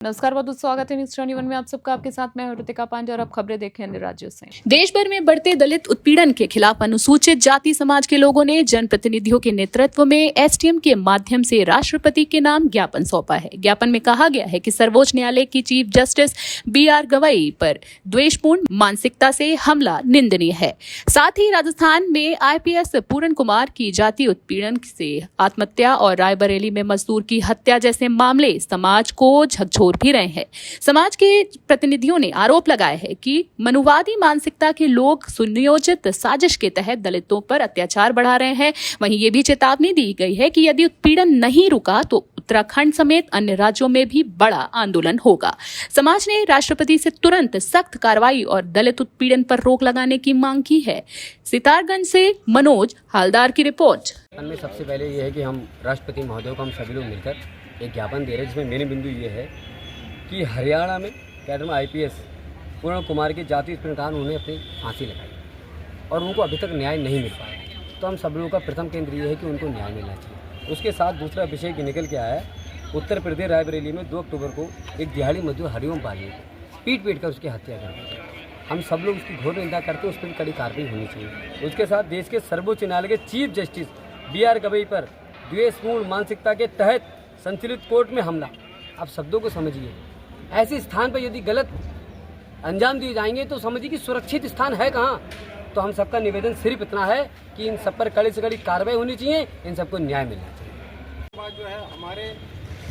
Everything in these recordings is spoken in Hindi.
नमस्कार, बहुत बहुत स्वागत है न्यूज 21 में आप सबका। आपके साथ मैं ऋतिका पांडे और अब खबरें देखें अन्य राज्यों से। देश भर में बढ़ते दलित उत्पीड़न के खिलाफ अनुसूचित जाति समाज के लोगों ने जनप्रतिनिधियों के नेतृत्व में एसडीएम के माध्यम से राष्ट्रपति के नाम ज्ञापन सौंपा है। ज्ञापन में कहा गया है कि सर्वोच्च न्यायालय की चीफ जस्टिस BR गवई पर द्वेषपूर्ण मानसिकता से हमला निंदनीय है। साथ ही राजस्थान में IPS पूरन कुमार की जाति उत्पीड़न से आत्महत्या और रायबरेली में मजदूर की हत्या जैसे मामले समाज को झकझोर भी रहे हैं। समाज के प्रतिनिधियों ने आरोप लगाया है कि मनुवादी मानसिकता के लोग सुनियोजित साजिश के तहत दलितों पर अत्याचार बढ़ा रहे हैं। वहीं ये भी चेतावनी दी गई है कि यदि उत्पीड़न नहीं रुका तो उत्तराखंड समेत अन्य राज्यों में भी बड़ा आंदोलन होगा। समाज ने राष्ट्रपति से तुरंत सख्त कार्रवाई और दलित उत्पीड़न पर रोक लगाने की मांग की है। सितारगंज से मनोज हालदार की रिपोर्ट। में सबसे पहले ये है कि हम राष्ट्रपति महोदय को हम सभी लोग मिलकर एक ज्ञापन दे रहे हैं, जिसमें मेन बिंदु ये है कि हरियाणा में कैडर IPS पूर्ण कुमार की जाति उत्पीड़न कारण उन्हें अपनी फांसी लगाई और उनको अभी तक न्याय नहीं मिल पाया। तो हम सब लोगों का प्रथम केंद्र ये है कि उनको न्याय मिलना चाहिए। उसके साथ दूसरा विषय की निकल के आया है उत्तर प्रदेश रायबरेली में 2 अक्टूबर को एक दिहाड़ी मजदूर हरिओम पाली पीट कर उसकी हत्या कर दी। हम सब लोग उसकी घोर निंदा करते हैं, उस पर कड़ी कार्रवाई होनी चाहिए। उसके साथ देश के सर्वोच्च न्यायालय के चीफ जस्टिस BR गवई पर द्वेषपूर्ण मानसिकता के तहत संचालित कोर्ट में हमला। आप शब्दों को समझिए, ऐसे स्थान पर यदि गलत अंजाम दिए जाएंगे तो समझिए कि सुरक्षित स्थान है कहाँ। तो हम सबका निवेदन सिर्फ इतना है कि इन सब पर कड़ी से कड़ी कार्रवाई होनी चाहिए, इन सबको न्याय मिलना चाहिए। जो है हमारे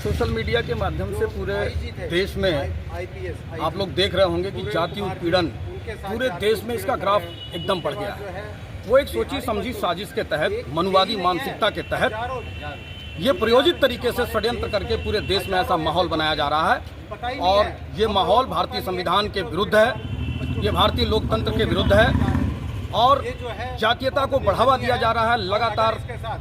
सोशल मीडिया के माध्यम से पूरे देश में आप लोग देख रहे होंगे कि जाति उत्पीड़न पूरे देश में इसका ग्राफ एकदम बढ़ गया है। वो एक सोची समझी साजिश के तहत, मनुवादी मानसिकता के तहत ये प्रयोजित तरीके से षड्यंत्र करके पूरे देश में ऐसा माहौल बनाया जा रहा है और ये माहौल भारतीय संविधान के विरुद्ध है, ये भारतीय लोकतंत्र के विरुद्ध है और जातीयता को बढ़ावा दिया जा रहा है। लगातार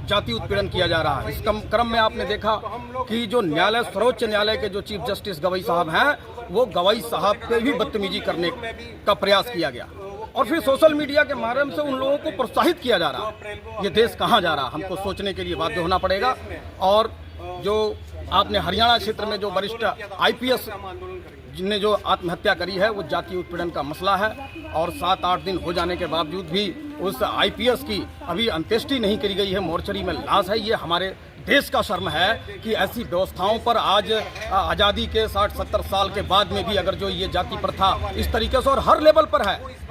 जाति उत्पीड़न किया जा रहा है। इस क्रम में आपने देखा कि जो न्यायालय, सर्वोच्च न्यायालय के जो चीफ जस्टिस गवई साहब हैं, वो गवई साहब पे भी बदतमीजी करने का प्रयास किया गया और फिर सोशल मीडिया के माध्यम से उन लोगों को प्रोत्साहित किया जा रहा है। ये देश कहाँ जा रहा है, हमको सोचने के लिए बाध्य होना पड़ेगा। और जो आपने हरियाणा क्षेत्र में जो वरिष्ठ IPS जिनने जो आत्महत्या करी है, वो जातीय उत्पीड़न का मसला है और 7-8 दिन हो जाने के बावजूद भी उस IPS की अभी अंत्येष्टि नहीं करी गई है, मोर्चरी में लाश है। ये हमारे देश का शर्म है कि ऐसी व्यवस्थाओं पर आज आज़ादी के 60-70 साल के बाद में भी अगर जो ये जाति प्रथा इस तरीके से और हर लेवल पर है,